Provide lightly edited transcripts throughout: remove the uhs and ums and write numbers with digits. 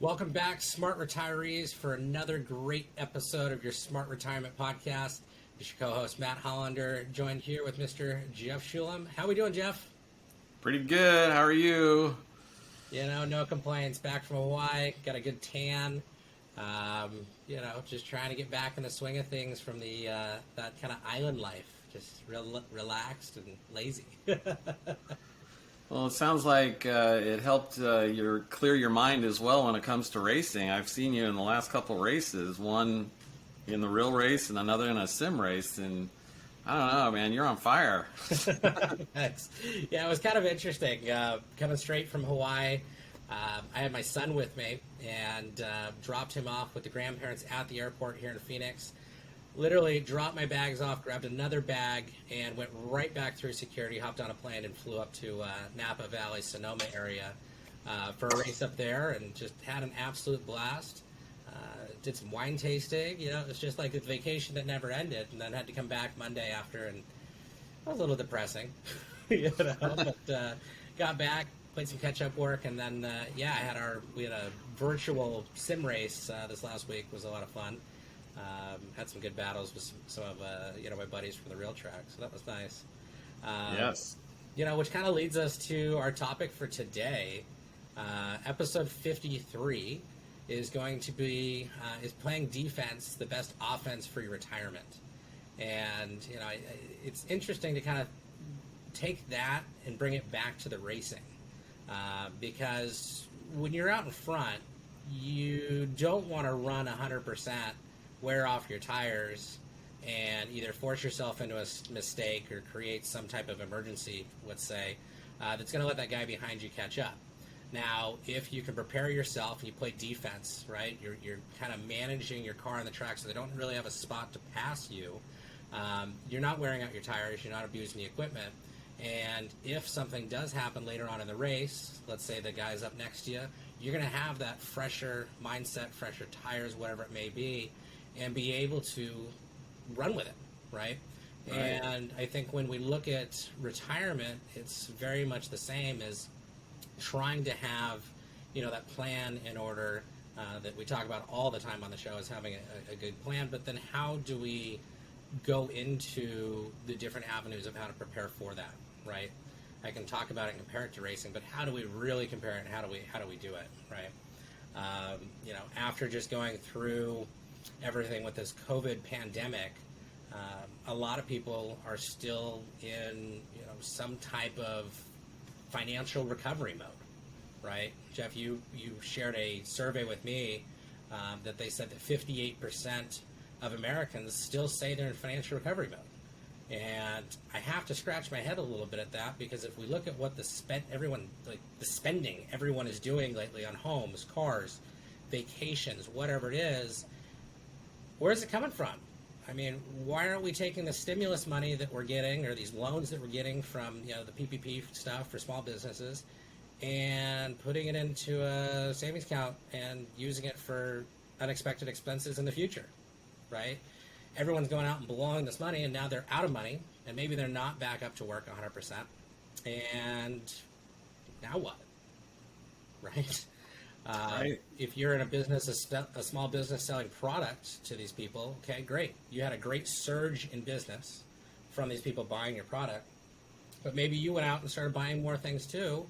Welcome back, smart retirees, for another great episode of your Smart Retirement Podcast. It's your co-host, Matt Hollander, joined here with Mr. Jeff Shulam. How we doing, Jeff? Pretty good. How are you? No complaints. Back from Hawaii, got a good tan. Just trying to get back in the swing of things from the that kind of island life. Just relaxed and lazy. Well, it sounds like it helped clear your mind as well when it comes to racing. I've seen you in the last couple races, one in the real race and another in a sim race, and I don't know, man, you're on fire. Thanks. Yeah, it was kind of interesting. Coming straight from Hawaii, I had my son with me and dropped him off with the grandparents at the airport here in Phoenix. Literally dropped my bags off, grabbed another bag, and went right back through security, hopped on a plane, and flew up to Napa Valley, Sonoma area for a race up there, and just had an absolute blast. Did some wine tasting. It was just like a vacation that never ended, and then had to come back Monday after, and it was a little depressing, but got back, played some catch-up work, and then, we had a virtual sim race this last week. It was a lot of fun. Had some good battles with some of my buddies from the real track, so that was nice. Yes. Which kind of leads us to our topic for today. Episode 53 is going to be is playing defense the best offense for your retirement. And it's interesting to kind of take that and bring it back to the racing, because when you're out in front, you don't want to run 100%. Wear off your tires and either force yourself into a mistake or create some type of emergency, let's say, that's going to let that guy behind you catch up. Now, if you can prepare yourself and you play defense, right, you're kind of managing your car on the track so they don't really have a spot to pass you. You're not wearing out your tires, you're not abusing the equipment. And if something does happen later on in the race, let's say the guy's up next to you, you're going to have that fresher mindset, fresher tires, whatever it may be, and be able to run with it, right? And I think when we look at retirement, it's very much the same as trying to have, that plan in order that we talk about all the time on the show, is having a good plan. But then how do we go into the different avenues of how to prepare for that, right? I can talk about it and compare it to racing, but how do we really compare it, and how do we do it, right? After just going through everything with this COVID pandemic, a lot of people are still in some type of financial recovery mode, right? Jeff, you shared a survey with me that they said that 58% of Americans still say they're in financial recovery mode, and I have to scratch my head a little bit at that, because if we look at what the spending everyone is doing lately on homes, cars, vacations, whatever it is, where's it coming from? I mean, why aren't we taking the stimulus money that we're getting, or these loans that we're getting from the PPP stuff for small businesses, and putting it into a savings account and using it for unexpected expenses in the future, right? Everyone's going out and blowing this money, and now they're out of money, and maybe they're not back up to work 100%. And now what, right? Right. If you're in a business, a small business selling product to these people, okay, great. You had a great surge in business from these people buying your product, but maybe you went out and started buying more things too,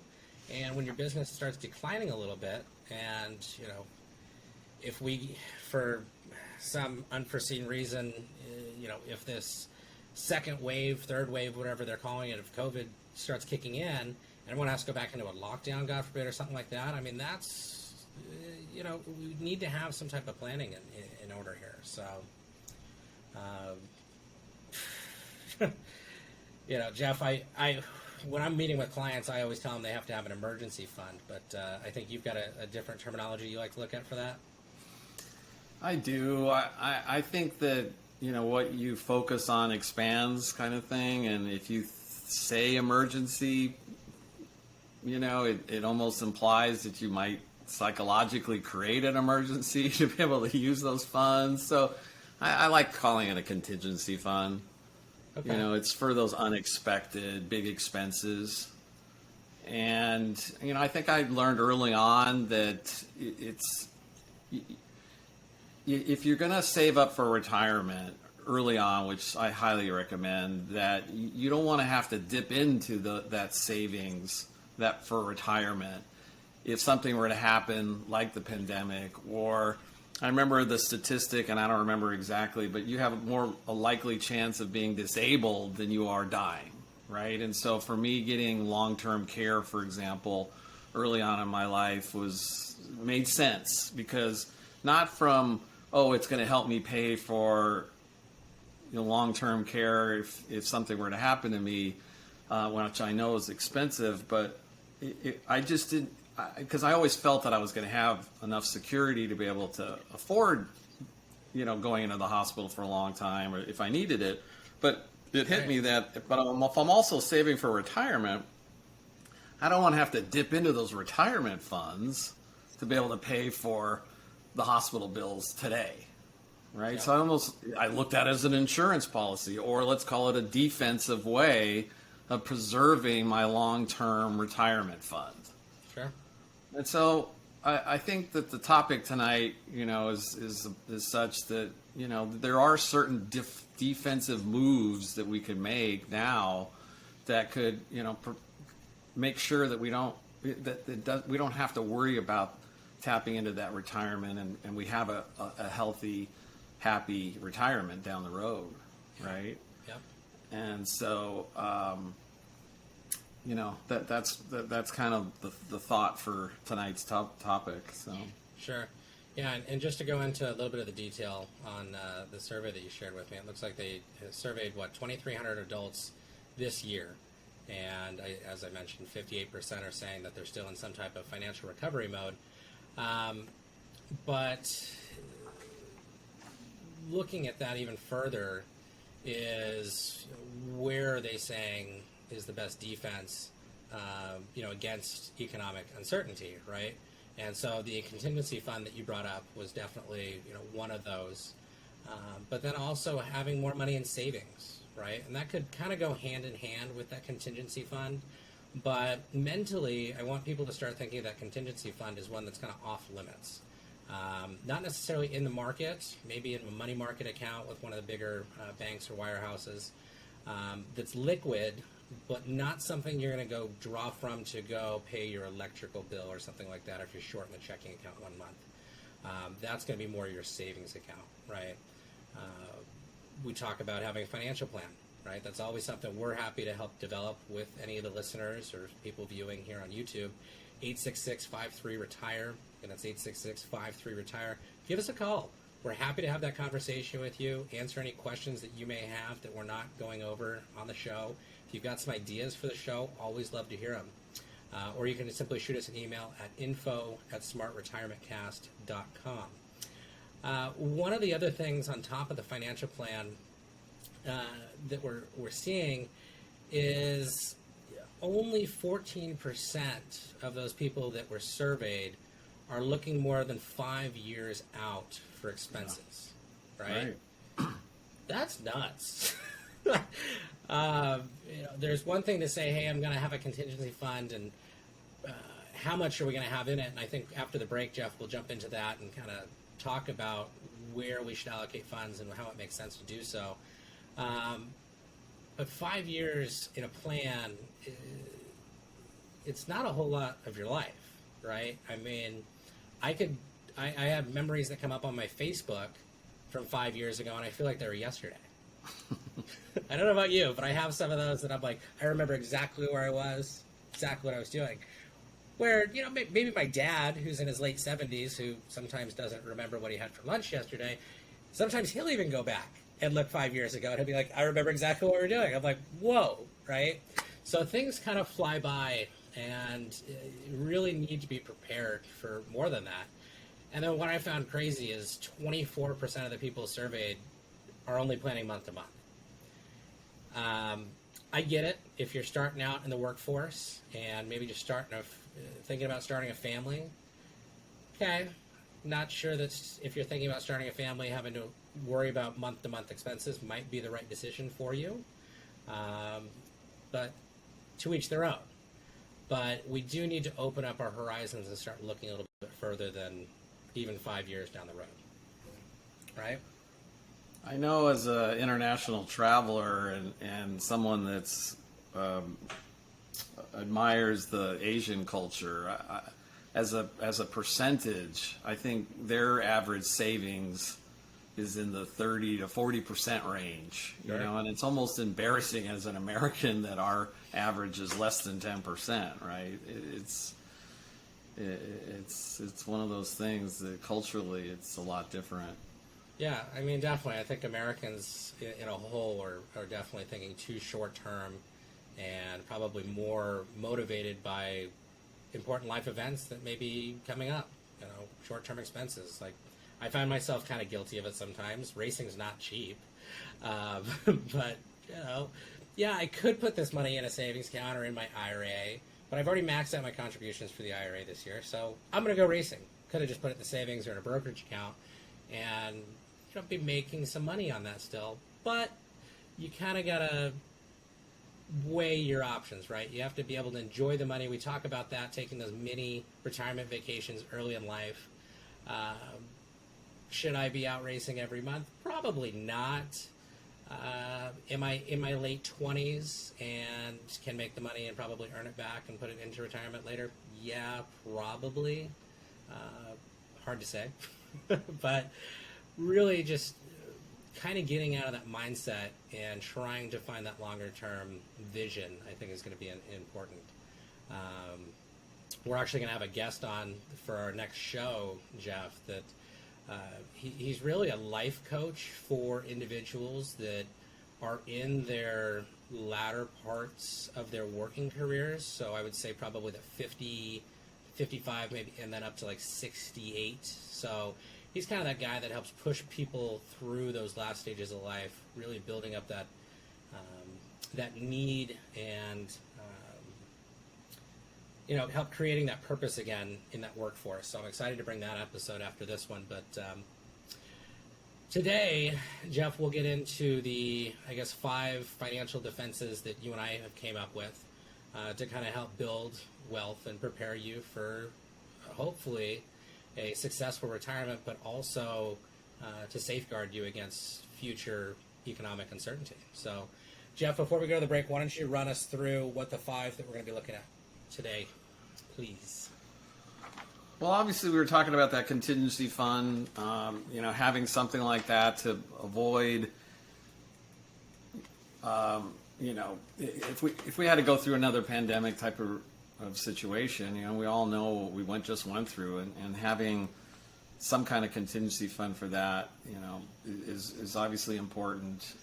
and when your business starts declining a little bit, and if we, for some unforeseen reason, if this second wave, third wave, whatever they're calling it, if COVID starts kicking in, and everyone has to go back into a lockdown, God forbid, or something like that, I mean, that's, we need to have some type of planning in order here. So, Jeff, I when I'm meeting with clients, I always tell them they have to have an emergency fund, but I think you've got a different terminology you like to look at for that. I do. I think that, what you focus on expands, kind of thing. And if you say emergency, it almost implies that you might psychologically create an emergency to be able to use those funds. So I like calling it a contingency fund. Okay. It's for those unexpected big expenses. And, I think I learned early on that it's, if you're going to save up for retirement early on, which I highly recommend, that you don't want to have to dip into that savings that for retirement if something were to happen like the pandemic. Or I remember the statistic, and I don't remember exactly, but you have a likely chance of being disabled than you are dying, right? And so for me, getting long-term care, for example, early on in my life made sense, because not from, oh, it's going to help me pay for long-term care if something were to happen to me, which I know is expensive, but I just didn't, because I always felt that I was going to have enough security to be able to afford, going into the hospital for a long time, or if I needed it. But it hit me that if I'm also saving for retirement, I don't want to have to dip into those retirement funds to be able to pay for the hospital bills today, right? Yeah. So I looked at it as an insurance policy, or let's call it a defensive way of preserving my long-term retirement fund. Sure. And so I think that the topic tonight, is such that, there are certain defensive moves that we could make now that could, make sure that we don't have to worry about tapping into that retirement, and we have a healthy, happy retirement down the road, right? Yep. And so, that's kind of the thought for tonight's topic. So sure, yeah, and just to go into a little bit of the detail on the survey that you shared with me, it looks like they surveyed 2,300 adults this year, and as I mentioned, 58% are saying that they're still in some type of financial recovery mode. But looking at that even further is, where are they saying is the best defense, against economic uncertainty, right? And so the contingency fund that you brought up was definitely, one of those. But then also having more money in savings, right? And that could kind of go hand in hand with that contingency fund. But mentally, I want people to start thinking that contingency fund is one that's kind of off limits. Not necessarily in the market, maybe in a money market account with one of the bigger banks or wirehouses, that's liquid, but not something you're going to go draw from to go pay your electrical bill or something like that if you're short in the checking account 1 month. That's going to be more your savings account, right? We talk about having a financial plan, right? That's always something we're happy to help develop with any of the listeners or people viewing here on YouTube. 866-53-RETIRE, and that's 866-53-RETIRE. Give us a call. We're happy to have that conversation with you, answer any questions that you may have that we're not going over on the show. If you've got some ideas for the show, always love to hear them. Or you can simply shoot us an email at info@smartretirementcast.com. One of the other things on top of the financial plan that we're seeing is only 14% of those people that were surveyed are looking more than 5 years out for expenses, right? That's nuts. There's one thing to say, hey, I'm going to have a contingency fund, and how much are we going to have in it? And I think after the break, Jeff, we'll jump into that and kind of talk about where we should allocate funds and how it makes sense to do so. But 5 years in a plan, it's not a whole lot of your life, right? I mean, I have memories that come up on my Facebook from 5 years ago, and I feel like they were yesterday. I don't know about you, but I have some of those that I'm like, I remember exactly where I was, exactly what I was doing. Where, maybe my dad, who's in his late 70s, who sometimes doesn't remember what he had for lunch yesterday, sometimes he'll even go back and look 5 years ago, and he'll be like, I remember exactly what we were doing. I'm like, whoa, right? So things kind of fly by, and you really need to be prepared for more than that. And then what I found crazy is 24% of the people surveyed are only planning month to month. I get it if you're starting out in the workforce and maybe just thinking about starting a family. Okay, not sure that if you're thinking about starting a family, having to worry about month-to-month expenses might be the right decision for you. But to each their own. but we do need to open up our horizons and start looking a little bit further than even 5 years down the road, right? I know as an international traveler and someone that's admires the Asian culture, as a percentage, I think their average savings is in the 30 to 40% range. Sure. You know, and it's almost embarrassing as an American that our average is less than 10%. Right? It's one of those things that culturally it's a lot different. Yeah, I mean, definitely. I think Americans in a whole are definitely thinking too short term and probably more motivated by important life events that may be coming up. You know, short term expenses. Like, I find myself kind of guilty of it sometimes. Racing's not cheap. But, you know, yeah, I could put this money in a savings account or in my IRA, but I've already maxed out my contributions for the IRA this year, so I'm going to go racing. Could have just put it in the savings or in a brokerage account and be making some money on that still. But you kind of got to weigh your options, right? You have to be able to enjoy the money. We talk about that, taking those mini retirement vacations early in life. Should I be out racing every month? Probably not. Am I in my late 20s and can make the money and probably earn it back and put it into retirement later? Yeah, probably. Hard to say. But really just kind of getting out of that mindset and trying to find that longer term vision, I think, is going to be important. We're actually going to have a guest on for our next show, Jeff, that he's really a life coach for individuals that are in their latter parts of their working careers. So I would say probably the 50, 55, maybe, and then up to like 68. So he's kind of that guy that helps push people through those last stages of life, really building up that that need and help creating that purpose again in that workforce. So I'm excited to bring that episode after this one. But today, Jeff, we'll get into the 5 financial defenses that you and I have came up with to kind of help build wealth and prepare you for hopefully a successful retirement, but also to safeguard you against future economic uncertainty. So, Jeff, before we go to the break, why don't you run us through what the 5 that we're going to be looking at today, please? Well, obviously, we were talking about that contingency fund, having something like that to avoid, if we had to go through another pandemic type of situation, we all know what we just went through, and having some kind of contingency fund for that, is obviously important.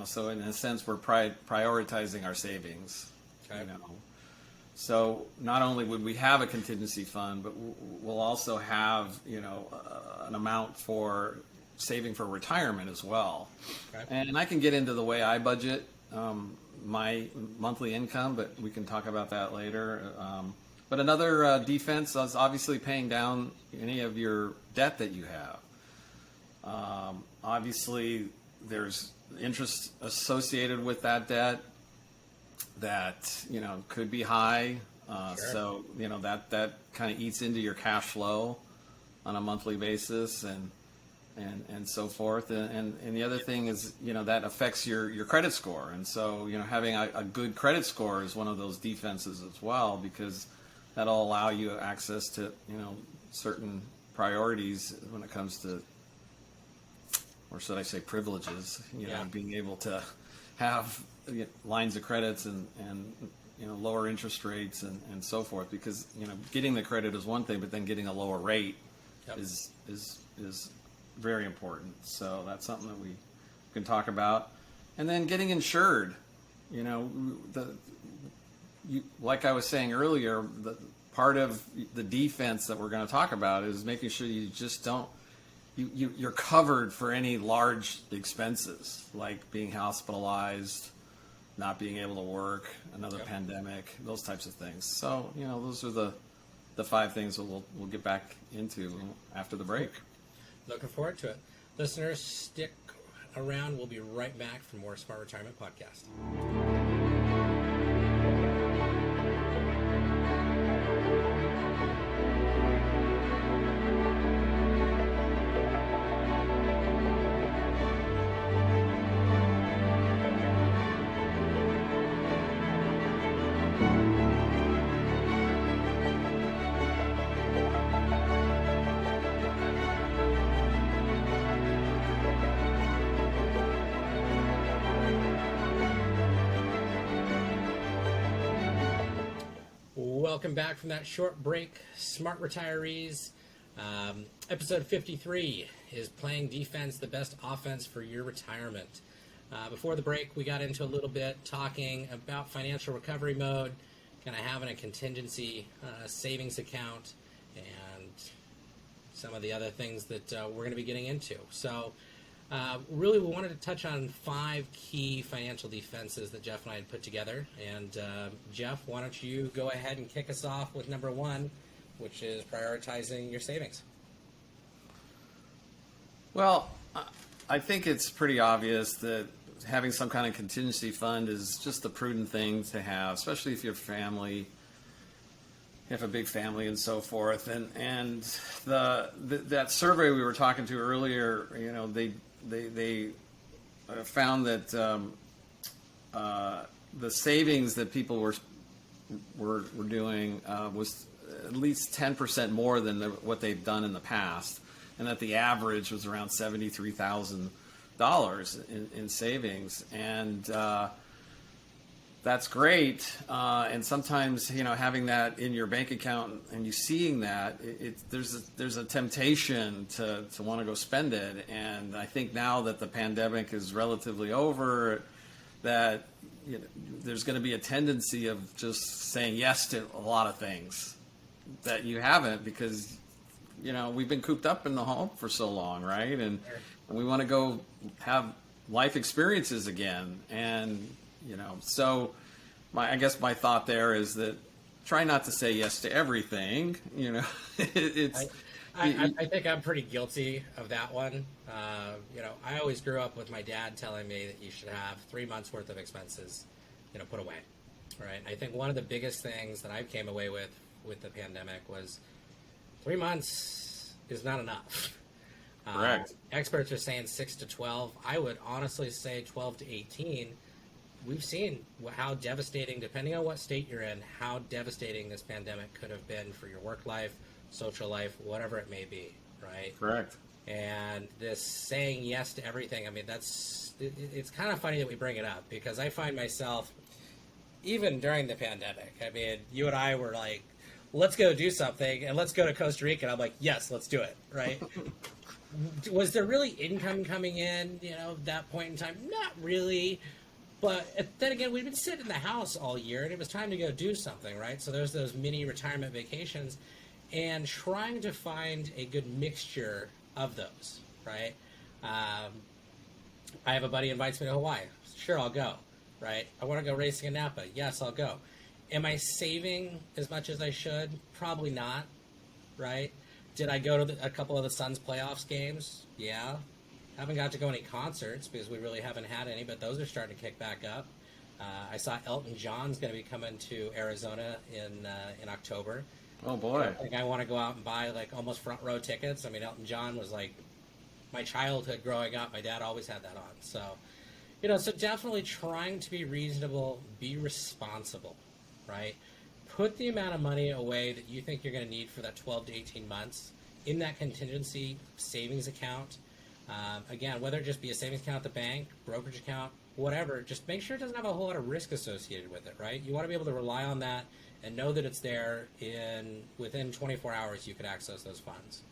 So in a sense, we're prioritizing our savings. Okay. So not only would we have a contingency fund, but we'll also have, an amount for saving for retirement as well. Okay. And I can get into the way I budget my monthly income, but we can talk about that later. But another defense is obviously paying down any of your debt that you have. Obviously, there's interest associated with that debt that could be high. Sure. So that kind of eats into your cash flow on a monthly basis and so forth. And the other thing is, that affects your credit score. And so, having a good credit score is one of those defenses as well, because that'll allow you access to, certain priorities when it comes to, or should I say privileges, being able to have lines of credits and lower interest rates and so forth, because, getting the credit is one thing, but then getting a lower rate Yep. is very important. So that's something that we can talk about. And then getting insured, like I was saying earlier, the part of the defense that we're going to talk about is making sure you just don't, you're covered for any large expenses, like being hospitalized, not being able to work, another Yep. pandemic, those types of things. So, those are the 5 things that we'll get back into after the break. Looking forward to it. Listeners, stick around. We'll be right back for more Smart Retirement Podcast. Welcome back from that short break, Smart Retirees. Episode 53 is Playing Defense, the Best Offense for Your Retirement. Before the break, we got into a little bit talking about financial recovery mode, kind of having a contingency savings account, and some of the other things that we're going to be getting into. So really, we wanted to touch on 5 key financial defenses that Jeff and I had put together. And Jeff, why don't you go ahead and kick us off with number 1, which is prioritizing your savings. Well, I think it's pretty obvious that having some kind of contingency fund is just a prudent thing to have, especially if you're family, you have a big family and so forth. And that survey we were talking to earlier, you know, they found that the savings that people were doing was at least 10% more than what they've done in the past, and that the average was around $73,000 in savings, and that's great. And sometimes, you know, having that in your bank account and you seeing that, there's a temptation to want to go spend it. And I think now that the pandemic is relatively over, that, you know, there's going to be a tendency of just saying yes to a lot of things that you haven't, because, you know, we've been cooped up in the home for so long, right? And we want to go have life experiences again. And, you know, so I guess my thought there is that try not to say yes to everything. You know, I think I'm pretty guilty of that one. You know, I always grew up with my dad telling me that you should have 3 months worth of expenses, you know, put away. Right. I think one of the biggest things that I came away with the pandemic was 3 months is not enough. Correct. Experts are saying 6 to 12. I would honestly say 12 to 18. We've seen how devastating, depending on what state you're in, how devastating this pandemic could have been for your work life, social life, whatever it may be, right? Correct. And this saying yes to everything, I mean, it's kind of funny that we bring it up, because I find myself, even during the pandemic, I mean, you and I were like, let's go do something, and let's go to Costa Rica, and I'm like, yes, let's do it, right? Was there really income coming in, you know, at that point in time? Not really. But then again, we've been sitting in the house all year, and it was time to go do something, right? So there's those mini retirement vacations, and trying to find a good mixture of those, right? I have a buddy who invites me to Hawaii. Sure, I'll go, right? I want to go racing in Napa. Yes, I'll go. Am I saving as much as I should? Probably not, right? Did I go to a couple of the Suns playoffs games? Yeah. Haven't got to go any concerts because we really haven't had any, but those are starting to kick back up. I saw Elton John's going to be coming to Arizona in October. Oh boy! I think I want to go out and buy like almost front row tickets. I mean, Elton John was like my childhood growing up. My dad always had that on. So, you know, so definitely trying to be reasonable, be responsible, right? Put the amount of money away that you think you're going to need for that 12 to 18 months in that contingency savings account. Again, whether it just be a savings account at the bank, brokerage account, whatever, just make sure it doesn't have a whole lot of risk associated with it, right? You want to be able to rely on that and know that it's there within 24 hours you could access those funds.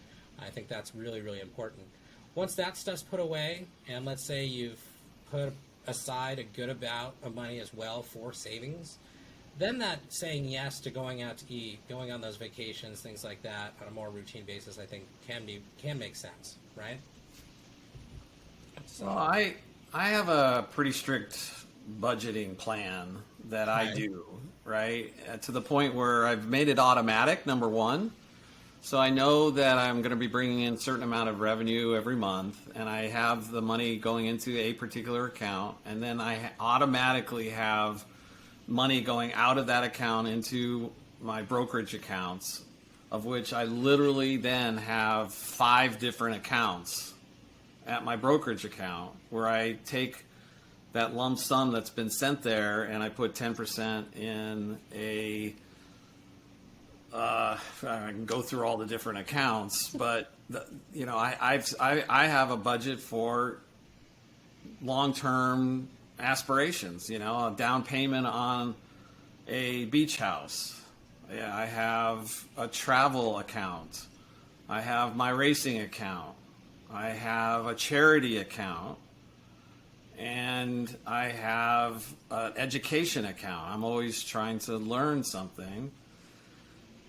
I think that's really, really important. Once that stuff's put away, and let's say you've put aside a good amount of money as well for savings, then that saying yes to going out to eat, going on those vacations, things like that on a more routine basis, I think can make sense, right? So I have a pretty strict budgeting plan that I do, right? To the point where I've made it automatic, number one. So I know that I'm going to be bringing in a certain amount of revenue every month, and I have the money going into a particular account, and then I automatically have money going out of that account into my brokerage accounts, of which I literally then have 5 different accounts at my brokerage account where I take that lump sum that's been sent there, and I put 10% in a. I can go through all the different accounts, but I have a budget for long-term aspirations. A down payment on a beach house. Yeah, I have a travel account. I have my racing account. I have a charity account. And I have an education account. I'm always trying to learn something.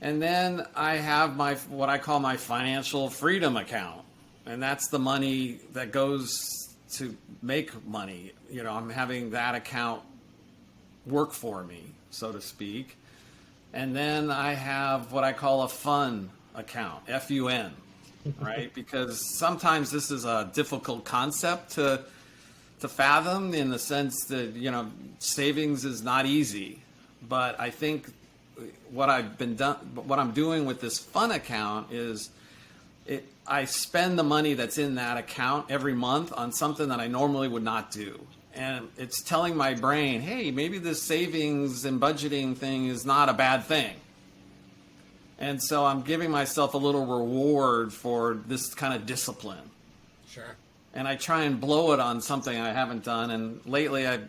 And then I have what I call my financial freedom account. And that's the money that goes to make money. I'm having that account work for me, so to speak. And then I have what I call a fun account, F-U-N, right? Because sometimes this is a difficult concept to fathom, in the sense that, savings is not easy. But I think what I'm doing with this fun account is I spend the money that's in that account every month on something that I normally would not do. And it's telling my brain, hey, maybe this savings and budgeting thing is not a bad thing. And so I'm giving myself a little reward for this kind of discipline. Sure. And I try and blow it on something I haven't done. And lately I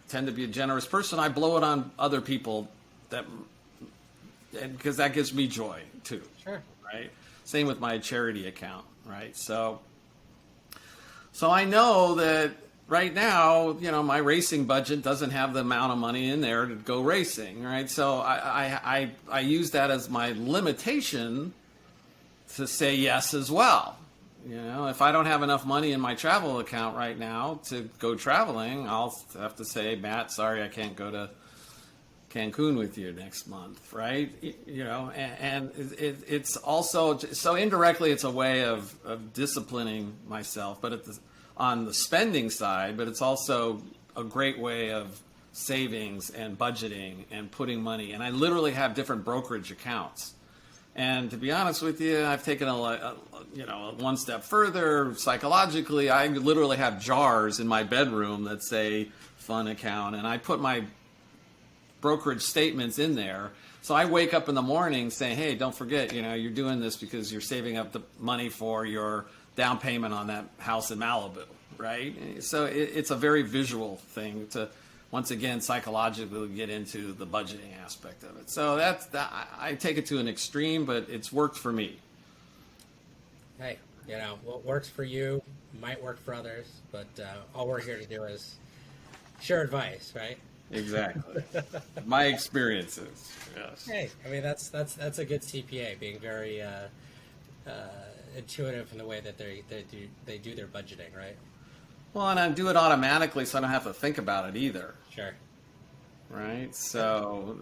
tend to be a generous person. I blow it on other people because that gives me joy too. Sure. Right. Same with my charity account. Right. So I know that right now, my racing budget doesn't have the amount of money in there to go racing. Right. So I use that as my limitation to say yes as well. If I don't have enough money in my travel account right now to go traveling, I'll have to say, Matt, sorry, I can't go to Cancun with you next month, right? And it's also, so indirectly it's a way of disciplining myself, but on the spending side, but it's also a great way of savings and budgeting and putting money. And I literally have different brokerage accounts. And to be honest with you, I've taken a one step further. Psychologically, I literally have jars in my bedroom that say fun account, and I put my brokerage statements in there. So I wake up in the morning saying, hey, don't forget, you're doing this because you're saving up the money for your down payment on that house in Malibu, right? So it's a very visual thing to, once again, psychologically get into the budgeting aspect of it. So I take it to an extreme, but it's worked for me. Hey, what works for you might work for others, but all we're here to do is share advice, right? Exactly. My experiences. Yes. Hey, I mean that's a good CPA, being very intuitive in the way that they do their budgeting, right? Well, and I do it automatically, so I don't have to think about it either. Sure. Right. So,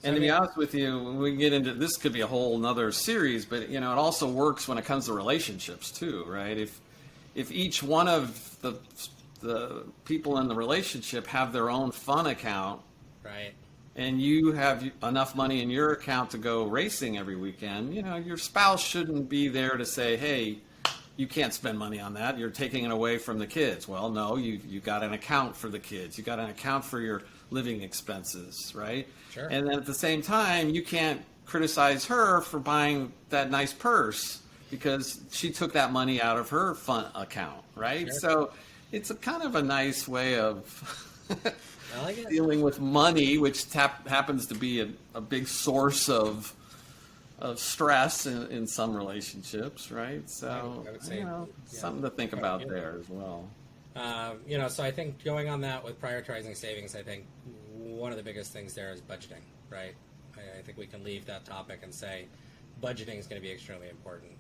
and to be honest with you, when we get into this, could be a whole another series, but it also works when it comes to relationships too, right? If each one of the people in the relationship have their own fun account, right, and you have enough money in your account to go racing every weekend, your spouse shouldn't be there to say, hey, you can't spend money on that. You're taking it away from the kids. Well, no, you got an account for the kids. You got an account for your living expenses, right? Sure. And then at the same time, you can't criticize her for buying that nice purse because she took that money out of her fun account, right? Sure. So it's a kind of a nice way of I like it. dealing with money, which happens to be a big source of stress in some relationships, right? So, I would say, something to think about there as well. So I think going on that with prioritizing savings, I think one of the biggest things there is budgeting, right? I think we can leave that topic and say budgeting is going to be extremely important.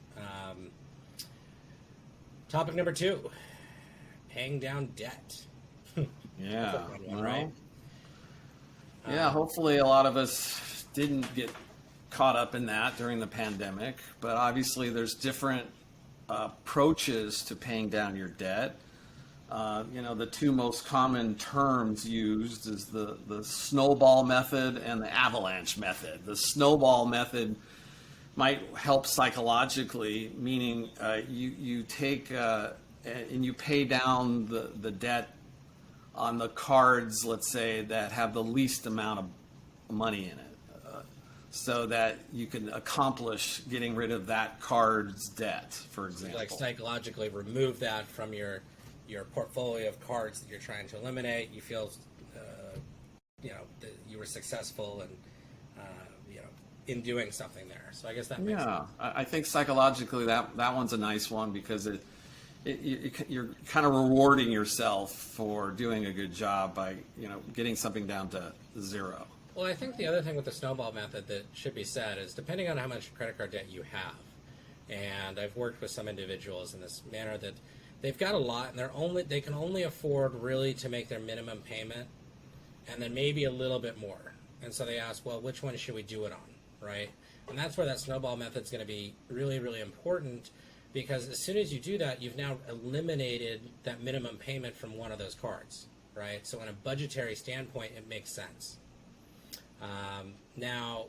Topic number 2, paying down debt. Yeah, right? Yeah, hopefully a lot of us didn't get caught up in that during the pandemic, but obviously there's different approaches to paying down your debt. The two most common terms used is the snowball method and the avalanche method. The snowball method might help psychologically, meaning you take and you pay down the debt on the cards, let's say, that have the least amount of money in it, so that you can accomplish getting rid of that card's debt, for example. Like psychologically remove that from your portfolio of cards that you're trying to eliminate. You feel, that you were successful and, in doing something there. So I guess that makes sense. I think psychologically that one's a nice one, because you're kind of rewarding yourself for doing a good job by, getting something down to zero. Well, I think the other thing with the snowball method that should be said is, depending on how much credit card debt you have, and I've worked with some individuals in this manner that they've got a lot and they can only afford really to make their minimum payment and then maybe a little bit more. And so they ask, well, which one should we do it on, right? And that's where that snowball method is going to be really, really important, because as soon as you do that, you've now eliminated that minimum payment from one of those cards, right? So in a budgetary standpoint, it makes sense. Now,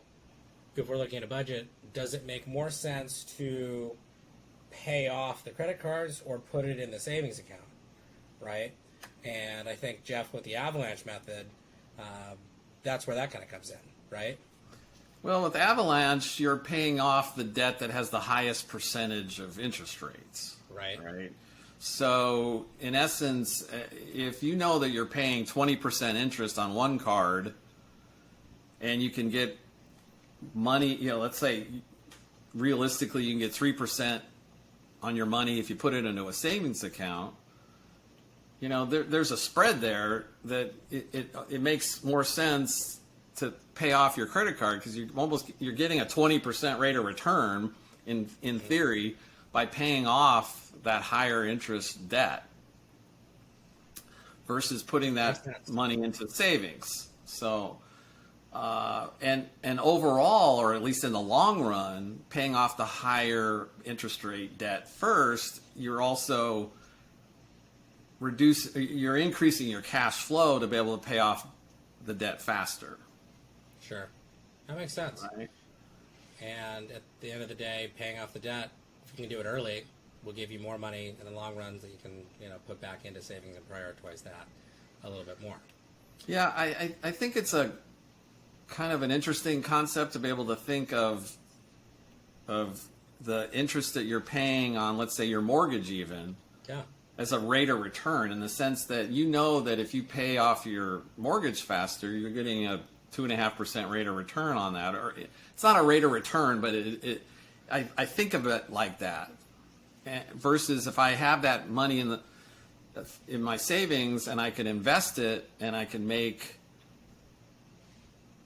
if we're looking at a budget, does it make more sense to pay off the credit cards or put it in the savings account, right? And I think, Jeff, with the avalanche method, that's where that kind of comes in, right? Well, with Avalanche, you're paying off the debt that has the highest percentage of interest rates. Right. So, in essence, if you know that you're paying 20% interest on one card, and you can get money, let's say realistically you can get 3% on your money if you put it into a savings account, there's a spread there that it makes more sense to pay off your credit card, because you're getting a 20% rate of return in theory by paying off that higher interest debt versus putting that money into savings. So and overall, or at least in the long run, paying off the higher interest rate debt first, you're also you're increasing your cash flow to be able to pay off the debt faster. Sure. That makes sense. Right. And at the end of the day, paying off the debt, if you can do it early, will give you more money in the long run that you can, put back into savings and prioritize that a little bit more. Yeah, I think it's a kind of an interesting concept to be able to think of the interest that you're paying on, let's say, your mortgage even, as a rate of return, in the sense that that if you pay off your mortgage faster, you're getting a 2.5% rate of return on that. Or it's not a rate of return, but I think of it like that. Versus if I have that money in my savings and I can invest it and I can make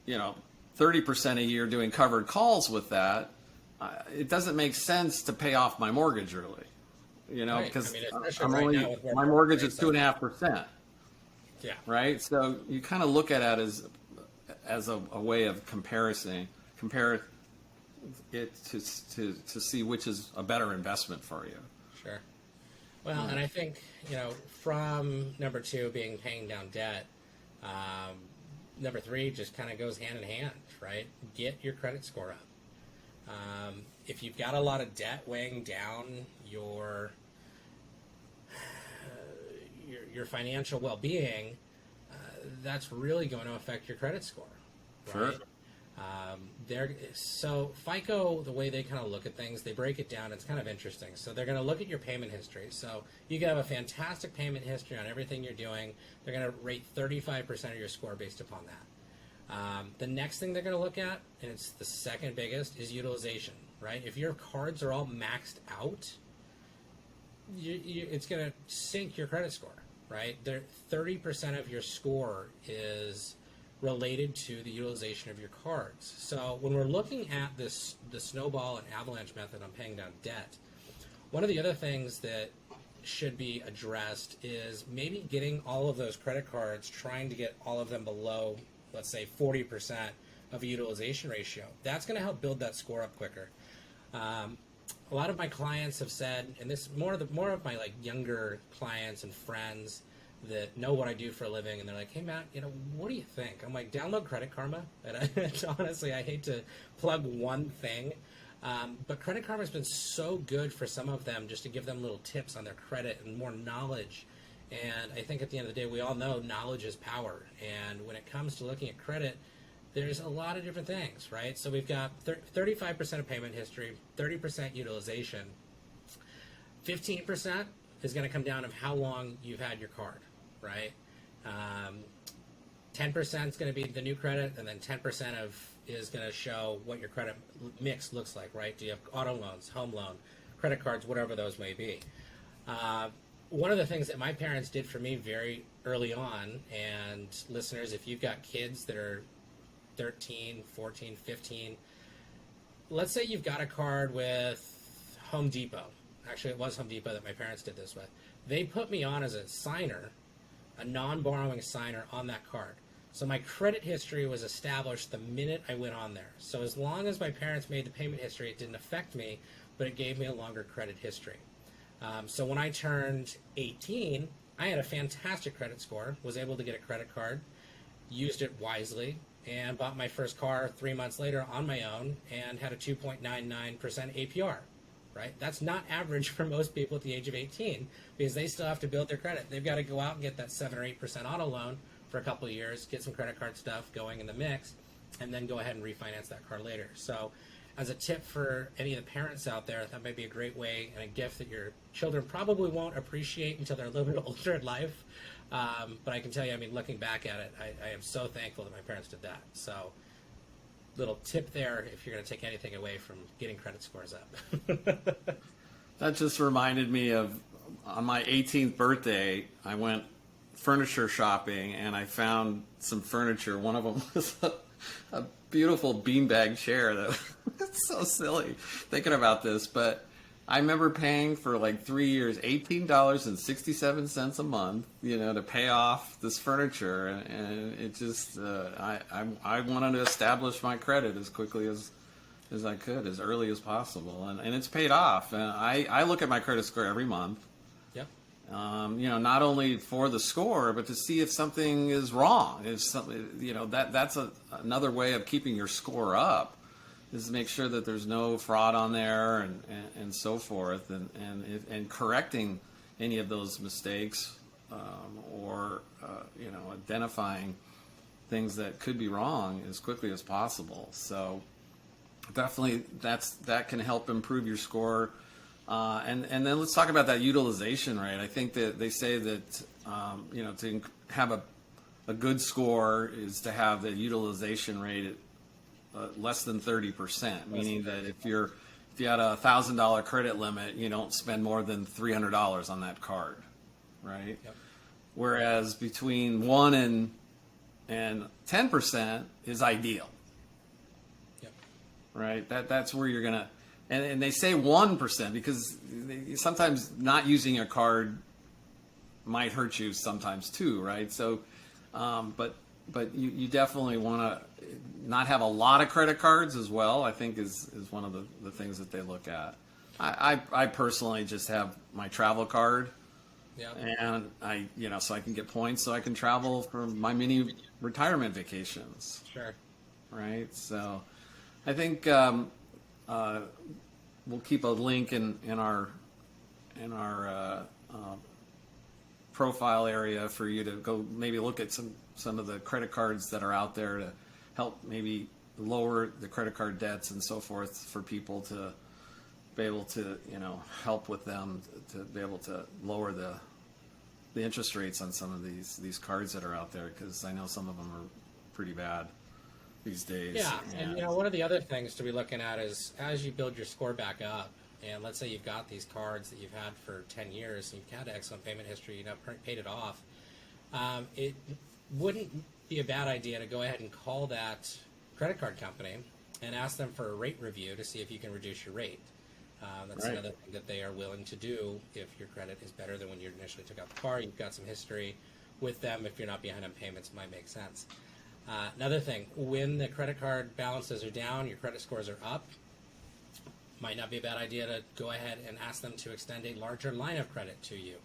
30% a year doing covered calls with that, it doesn't make sense to pay off my mortgage early, because my mortgage is 2.5%. Yeah. Right. So you kind of look at it as a way of compare it to see which is a better investment for you. Sure. Well, and I think, from number 2 being paying down debt, number 3 just kind of goes hand in hand, right? Get your credit score up. If you've got a lot of debt weighing down your financial well-being, that's really going to affect your credit score, right? Sure. So FICO, the way they kind of look at things, they break it down. It's kind of interesting. So they're going to look at your payment history. So you can have a fantastic payment history on everything you're doing. They're going to rate 35% of your score based upon that. The next thing they're going to look at, and it's the second biggest, is utilization, right? If your cards are all maxed out, it's going to sink your credit score, right? 30% of your score is related to the utilization of your cards. So when we're looking at the snowball and avalanche method on paying down debt, one of the other things that should be addressed is maybe getting all of those credit cards, trying to get all of them below, let's say, 40% of a utilization ratio. That's going to help build that score up quicker. A lot of my clients have said, and this more of my like younger clients and friends that know what I do for a living, and they're like, "Hey Matt, what do you think?" I'm like, "Download Credit Karma." And honestly, I hate to plug one thing, But Credit Karma has been so good for some of them, just to give them little tips on their credit and more knowledge. And I think at the end of the day, we all know knowledge is power. And when it comes to looking at credit, there's a lot of different things, right? So we've got 35% of payment history, 30% utilization, 15% is going to come down of how long you've had your card, right? 10% is going to be the new credit, and then 10% is going to show what your credit mix looks like, right? Do you have auto loans, home loan, credit cards, whatever those may be? One of the things that my parents did for me very early on, and listeners, if you've got kids that are 13, 14, 15, let's say you've got a card with Home Depot. Actually, it was Home Depot that my parents did this with. They put me on as a signer, a non-borrowing signer on that card. So my credit history was established the minute I went on there. So as long as my parents made the payment history, it didn't affect me, but it gave me a longer credit history. So when I turned 18, I had a fantastic credit score, was able to get a credit card, used it wisely, and bought my first car 3 months later on my own and had a 2.99% APR. Right? That's not average for most people at the age of 18, because they still have to build their credit. They've got to go out and get that 7 or 8% auto loan for a couple of years, get some credit card stuff going in the mix, and then go ahead and refinance that car later. So as a tip for any of the parents out there, that might be a great way and a gift that your children probably won't appreciate until they're a little bit older in life. But I can tell you, I mean, looking back at it, I am so thankful that my parents did that. So little tip there if you're going to take anything away from getting credit scores up. That just reminded me of, on my 18th birthday, I went furniture shopping and I found some furniture. One of them was a beautiful beanbag chair. It's so silly thinking about this, but I remember paying for like 3 years $18.67 a month, to pay off this furniture, and it just I wanted to establish my credit as quickly as I could, as early as possible, and it's paid off. And I look at my credit score every month. Yep. Not only for the score, but to see if something is wrong. If something, that's another way of keeping your score up, is to make sure that there's no fraud on there and so forth, and correcting any of those mistakes, or identifying things that could be wrong as quickly as possible. So definitely that can help improve your score. And then let's talk about that utilization rate. I think that they say that to have a good score is to have the utilization rate at less than 30%, meaning that if you had a $1,000 credit limit, you don't spend more than $300 on that card, right? Yep. Whereas between 1 and 10% is ideal. Yep. Right? That's where you're gonna, and they say 1% because sometimes not using a card might hurt you sometimes too, right? So, but you definitely want to not have a lot of credit cards as well, I think is one of the things that they look at. I personally just have my travel card. Yeah. And so I can get points so I can travel for my mini retirement vacations. Sure. Right. So I think we'll keep a link in our profile area for you to go maybe look at some of the credit cards that are out there to help maybe lower the credit card debts and so forth for people to be able to help with them to be able to lower the interest rates on some of these cards that are out there, because I know some of them are pretty bad these days. Yeah, and one of the other things to be looking at is as you build your score back up, and let's say you've got these cards that you've had for 10 years and you've had excellent payment history, paid it off, it wouldn't be a bad idea to go ahead and call that credit card company and ask them for a rate review to see if you can reduce your rate. That's right. Another thing that they are willing to do if your credit is better than when you initially took out the car. You've got some history with them. If you're not behind on payments, it might make sense. Another thing, when the credit card balances are down, your credit scores are up, might not be a bad idea to go ahead and ask them to extend a larger line of credit to you.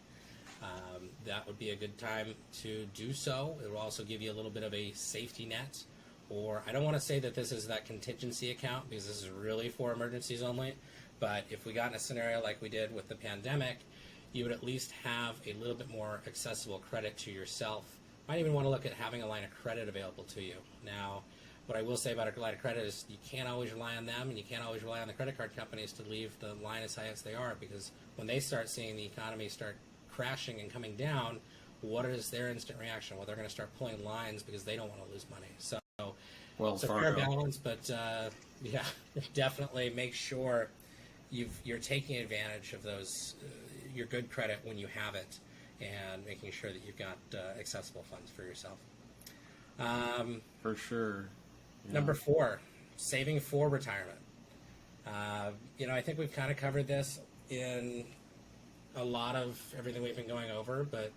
That would be a good time to do so. It will also give you a little bit of a safety net, or I don't want to say that this is that contingency account because this is really for emergencies only, but if we got in a scenario like we did with the pandemic, you would at least have a little bit more accessible credit to yourself. Might even want to look at having a line of credit available to you. Now, what I will say about a line of credit is you can't always rely on them, and you can't always rely on the credit card companies to leave the line as high as they are, because when they start seeing the economy start crashing and coming down, what is their instant reaction? Well, they're going to start pulling lines because they don't want to lose money. So it's a fair balance, but yeah, definitely make sure you're taking advantage of those your good credit when you have it, and making sure that you've got accessible funds for yourself. For sure. Yeah. Number 4, saving for retirement. I think we've kind of covered this in a lot of everything we've been going over, but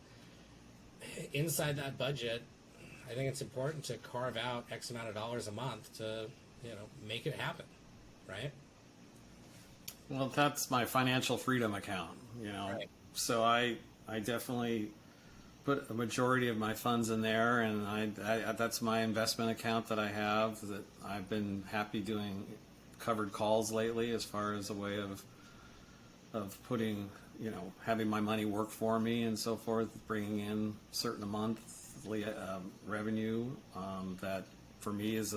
inside that budget, I think it's important to carve out X amount of dollars a month to, make it happen, right? Well, that's my financial freedom account, Right. So I definitely put a majority of my funds in there, and I that's my investment account that I have, that I've been happy doing covered calls lately, as far as a way of putting, having my money work for me and so forth, bringing in certain monthly revenue that for me is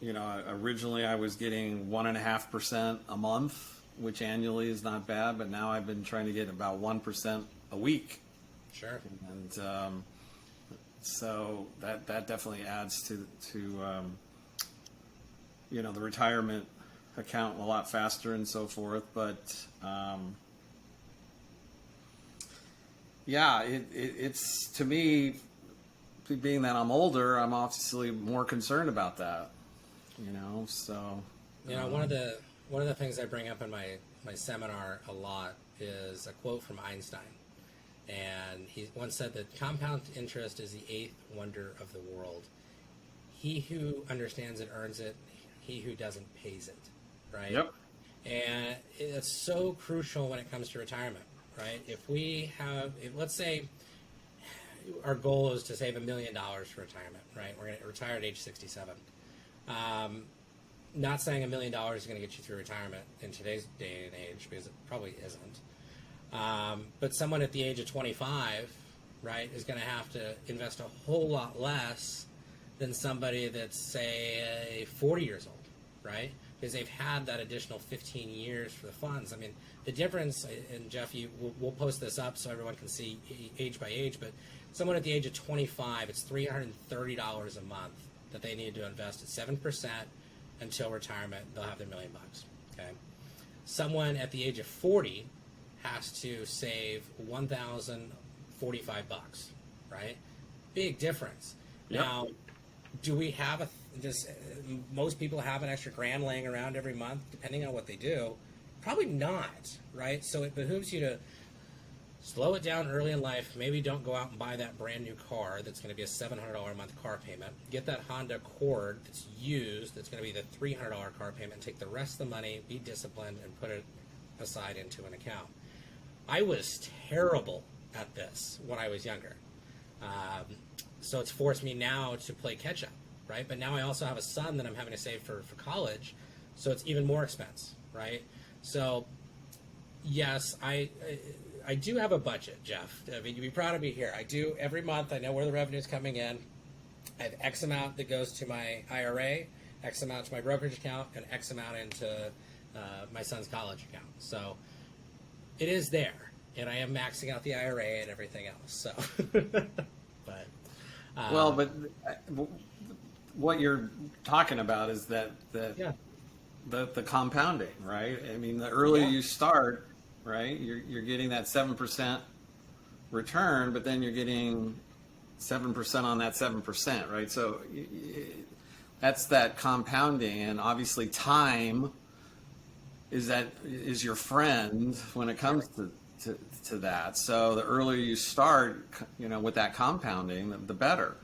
originally I was getting 1.5% a month, which annually is not bad, but now I've been trying to get about 1% a week. Sure. And so that definitely adds to the retirement account a lot faster and so forth. But it's, to me, being that I'm older, I'm obviously more concerned about that. So one of the things I bring up in my seminar a lot is a quote from Einstein, and he once said that compound interest is the 8th wonder of the world. He who understands it earns it. He who doesn't pays it. Right? Yep. And it's so crucial when it comes to retirement, right? If let's say our goal is to save $1 million for retirement, right? We're going to retire at age 67. Not saying $1 million is going to get you through retirement in today's day and age, because it probably isn't. But someone at the age of 25, right, is going to have to invest a whole lot less than somebody that's, say, 40 years old, right? Because they've had that additional 15 years for the funds. I mean, the difference, and Jeff, we'll post this up so everyone can see age by age, but someone at the age of 25, it's $330 a month that they need to invest at 7% until retirement. They'll have their $1 million. Okay. Someone at the age of 40 has to save $1,045, right? Big difference. Yep. Now, do we have most people have an extra grand laying around every month, depending on what they do? Probably not, right? So it behooves you to slow it down early in life. Maybe don't go out and buy that brand new car that's going to be a $700 a month car payment. Get that Honda Accord that's used, that's going to be the $300 car payment. Take the rest of the money, be disciplined, and put it aside into an account. I was terrible at this when I was younger. So it's forced me now to play catch up, right? But now I also have a son that I'm having to save for college, so it's even more expense, right? So yes, I do have a budget, Jeff. I mean, you'd be proud of me here. I do every month. I know where the revenue is coming in. I have X amount that goes to my IRA, X amount to my brokerage account, and X amount into my son's college account. So it is there, and I am maxing out the IRA and everything else. So, but what you're talking about is that yeah. the compounding, right? I mean, the earlier you start, right, you're getting that 7% return, but then you're getting 7% on that 7%, right? So that's that compounding, and obviously time is your friend when it comes to that. So the earlier you start, with that compounding, the better.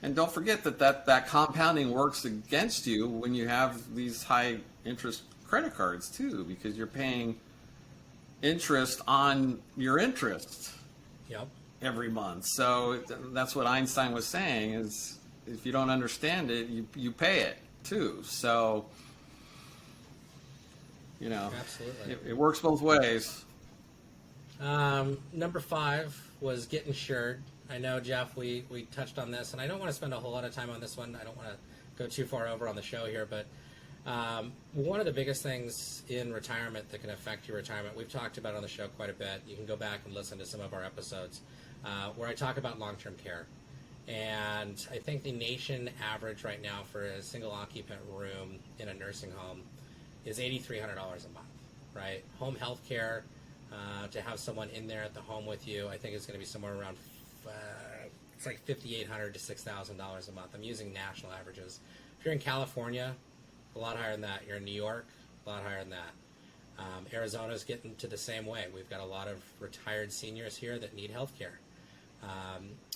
And don't forget that compounding works against you when you have these high interest credit cards too, because you're paying interest on your interest Yep. every month. So that's what Einstein was saying, is if you don't understand it, you pay it too. So, Absolutely. it works both ways. Number 5 was get insured. I know, Jeff, we touched on this, and I don't want to spend a whole lot of time on this one. I don't want to go too far over on the show here, but one of the biggest things in retirement that can affect your retirement, we've talked about on the show quite a bit. You can go back and listen to some of our episodes where I talk about long-term care. And I think the nation average right now for a single occupant room in a nursing home is $8,300 a month, right? Home health care, to have someone in there at the home with you, I think it's going to be somewhere around it's like $5,800 to $6,000 a month. I'm using national averages. If you're in California, a lot higher than that. You're in New York, a lot higher than that. Arizona's getting to the same way. We've got a lot of retired seniors here that need health care.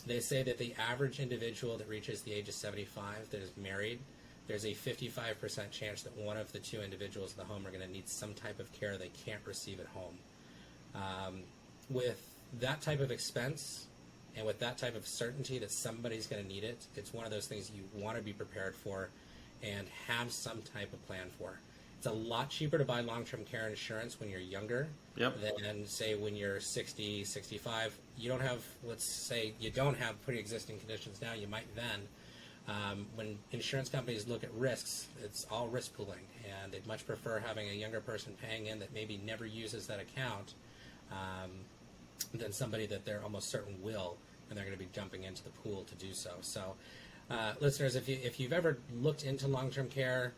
They say that the average individual that reaches the age of 75 that is married, there's a 55% chance that one of the two individuals in the home are going to need some type of care they can't receive at home. With that type of expense and with that type of certainty that somebody's going to need it, it's one of those things you want to be prepared for and have some type of plan for. It's a lot cheaper to buy long-term care insurance when you're younger than, say, when you're 60, 65. You don't have, let's say, you don't have pre-existing conditions now. You might then. When insurance companies look at risks, it's all risk pooling, and they'd much prefer having a younger person paying in that maybe never uses that account than somebody that they're almost certain will, and they're going to be jumping into the pool to do so. So, listeners, if you've ever looked into long-term care,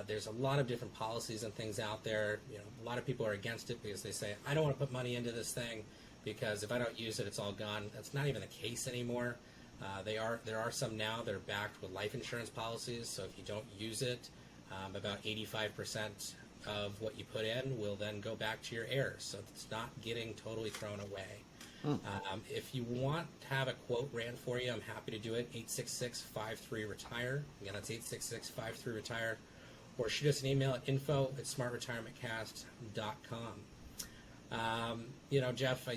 there's a lot of different policies and things out there. A lot of people are against it because they say, I don't want to put money into this thing because if I don't use it, it's all gone. That's not even the case anymore. There are some now that are backed with life insurance policies, so if you don't use it, about 85% of what you put in will then go back to your heirs, so it's not getting totally thrown away. If you want to have a quote ran for you, I'm happy to do it. 866-53-RETIRE. Again, that's 866-53-RETIRE. Or shoot us an email at info@smartretirementcast.com. Jeff,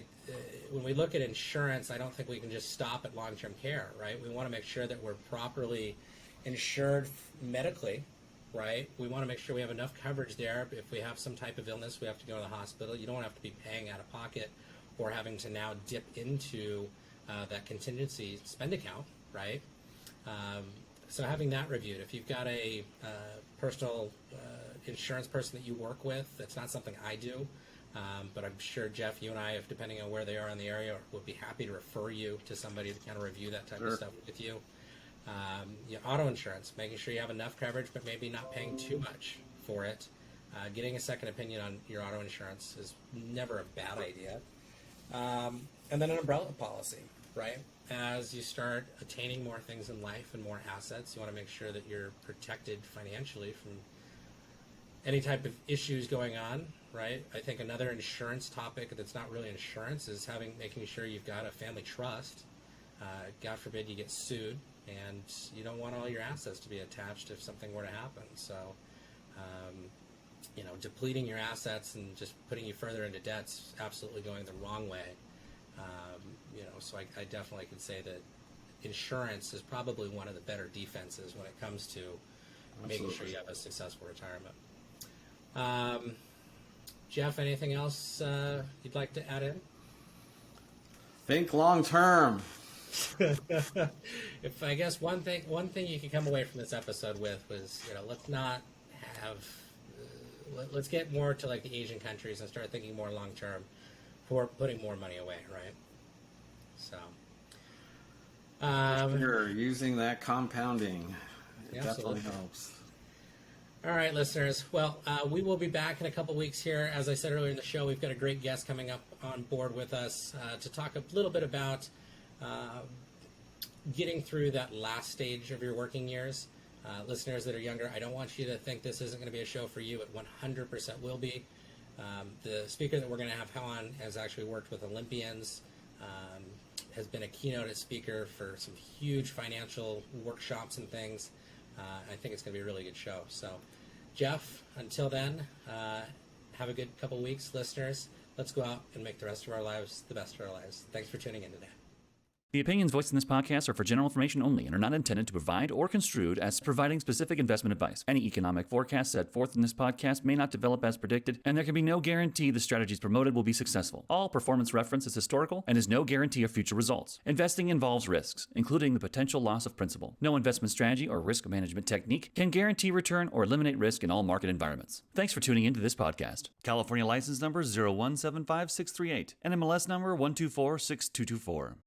when we look at insurance, I don't think we can just stop at long-term care, right? We want to make sure that we're properly insured medically, right? We want to make sure we have enough coverage there. If we have some type of illness, we have to go to the hospital. You don't have to be paying out of pocket or having to now dip into that contingency spend account, right? So having that reviewed. If you've got a personal insurance person that you work with, that's not something I do, but I'm sure, Jeff, you and I, if depending on where they are in the area, would be happy to refer you to somebody to kind of review that type of stuff with you. Auto insurance, making sure you have enough coverage, but maybe not paying too much for it. Getting a second opinion on your auto insurance is never a bad idea. And then an umbrella policy, right? As you start attaining more things in life and more assets, you want to make sure that you're protected financially from any type of issues going on, right? I think another insurance topic that's not really insurance is making sure you've got a family trust. God forbid you get sued, and you don't want all your assets to be attached if something were to happen. So, depleting your assets and just putting you further into debt's absolutely going the wrong way. So I definitely can say that insurance is probably one of the better defenses when it comes to making sure you have a successful retirement. Jeff, anything else you'd like to add in? Think long term. If I guess one thing you could come away from this episode with was, let's not have, let's get more to like the Asian countries and start thinking more long term for putting more money away, right? So, you're using that compounding. It definitely helps. All right, listeners. Well, we will be back in a couple weeks here. As I said earlier in the show, we've got a great guest coming up on board with us to talk a little bit about getting through that last stage of your working years. Listeners that are younger, I don't want you to think this isn't going to be a show for you. It 100% will be. The speaker that we're going to have on has actually worked with Olympians, has been a keynote speaker for some huge financial workshops and things. I think it's going to be a really good show. So, Jeff, until then, have a good couple weeks, listeners. Let's go out and make the rest of our lives the best of our lives. Thanks for tuning in today. The opinions voiced in this podcast are for general information only and are not intended to provide or construed as providing specific investment advice. Any economic forecast set forth in this podcast may not develop as predicted, and there can be no guarantee the strategies promoted will be successful. All performance reference is historical and is no guarantee of future results. Investing involves risks, including the potential loss of principal. No investment strategy or risk management technique can guarantee return or eliminate risk in all market environments. Thanks for tuning into this podcast. California license number 0175638, NMLS number 1246224.